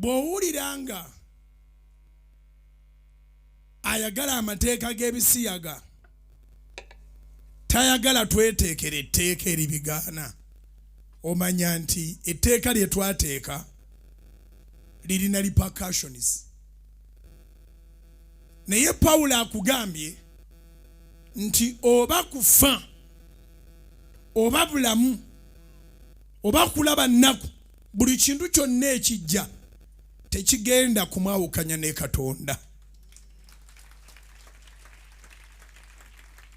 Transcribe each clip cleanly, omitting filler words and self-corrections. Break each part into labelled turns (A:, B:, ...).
A: bw'owuliranga ayagala amateeka g'ebisiyaga tayagala tweteekera etteeka eribigaana, omanya nti etteeka lye twateeka lirina repercussions. Naye Pawulo akugambye nti oba kufa oba bulamu oba kulaba nnaku, buli kintu kyonna ekijja tekigenda kumwawukanya ne Katonda.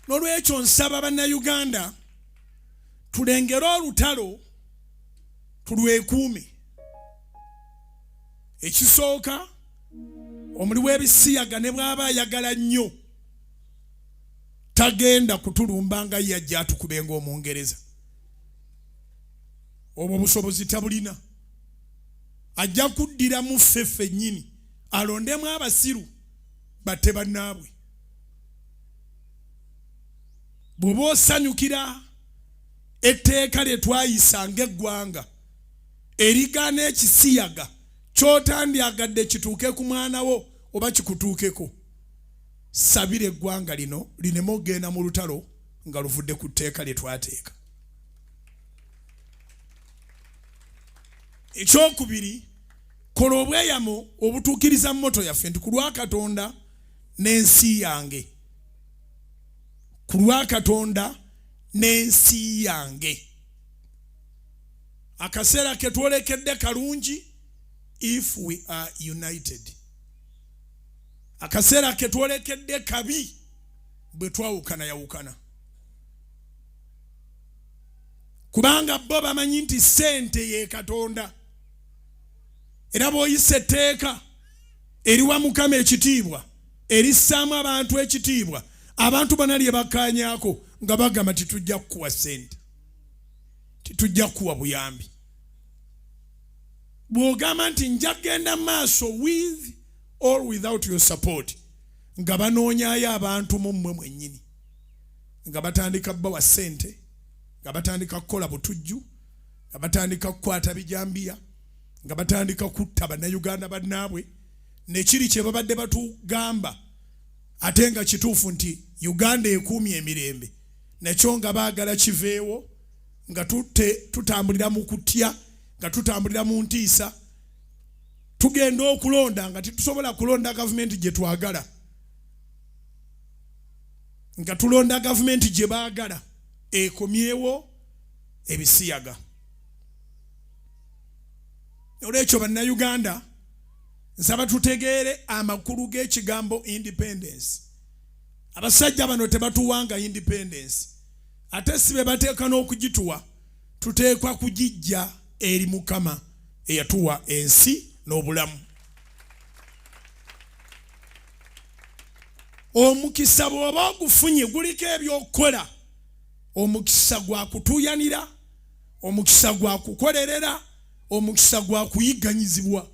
A: N'olwekyo nsaba bannayuganda tulengere olutalo tulwekuume. Ekisooka, omuli w'ebisiyaga ne bw'aba ayagala nnyo tagenda kutulumba nga yajja atukubenga Omungereza. Obwo busobozi tabulina. Ajja kuddira mu ffeffe nnyini alondemu abasiru batte bannaabwe. Bw'oba osanyukira etteeka lye twayisa ng'eggwanga erigaana ekisiyaga ky'otandyagadde kituuke ku mwana wo oba kikutuukeko, sabira eggwanga lino lineme okgenda mu lutalo nga luvudde ku tteeka lye twateeka. Ekyokubiri, kola obweyamo obutuukiriza mmoto yaffe nti ku lwa Katonda n'ensi yange, ku lwa Katonda n'ensi yange. Akaseera ke twolekedde kalungi if we are united. Akaseera ke twolekedde kabi bwe twawukana yawukana. Kubanga bo bamanyi nti ssente ye Katonda. Era bw'oyisa etteeka eriwa Mukama ekitiibwa, erissaamu abantu ekitiibwa, abantu bonna lye bakkaanyaako nga bagamba titujja kukuwa ssente, titujja kukuwa buyambi. Bw'ogamba nti nja kgenda maaso with or without your support, nga banoonyaayo abantu mu mmwe mwennyini, nga batandika bbawa ssente, nga batandika kukola butujju, nga batandika kukwata bijambiya, nga batandika kutta bannayuganda bannaabwe, nekiri kye babadde batugamba ate nga kituufu nti Uganda ekuumye emirembe, nakyo nga baagala kiveewo, nga tutambulira mu kutya, nga tutambulira mu ntiisa, tugenda okulonda nga titusobola kulonda gavumenti gye twagala, nga tulonda gavumenti gye baagala ekomyewo ebisiyaga. Olwekyo bannayuganda nsaba tutegeere amakulu g'ekigambo independence. Abasajja bano tebatuwanga independence, ate si be bateeka n'okugituwa, tuteekwa kugijja eri Mukama eyatuwa ensi n'obulamu. Omukisa bw'oba ogufunye guliko ebyokukola, omukisa gwa kutuuyanira, omukisa gwa kukolerera, omukisa gwa kuyigganyizibwa.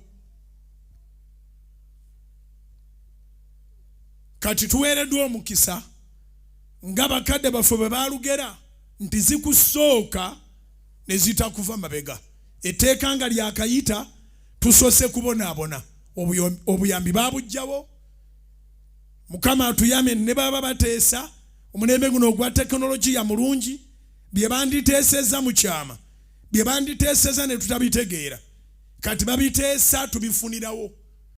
A: Kati tuweereddwa omukisa nga bakadde baffe bwe baalugera nti zikusooka ne zitakuva mabega. Etteeka nga lyakayita tusoose kubonaabona, obuyambi baabugjawo. Mukama atuyame ne baba bateesa omulembe guno ogwa tekinologiya mulungi, bye banditeeseza mu kyama, bye banditeeseza ne tutabitegeera, kati babiteesa tubifunirawo.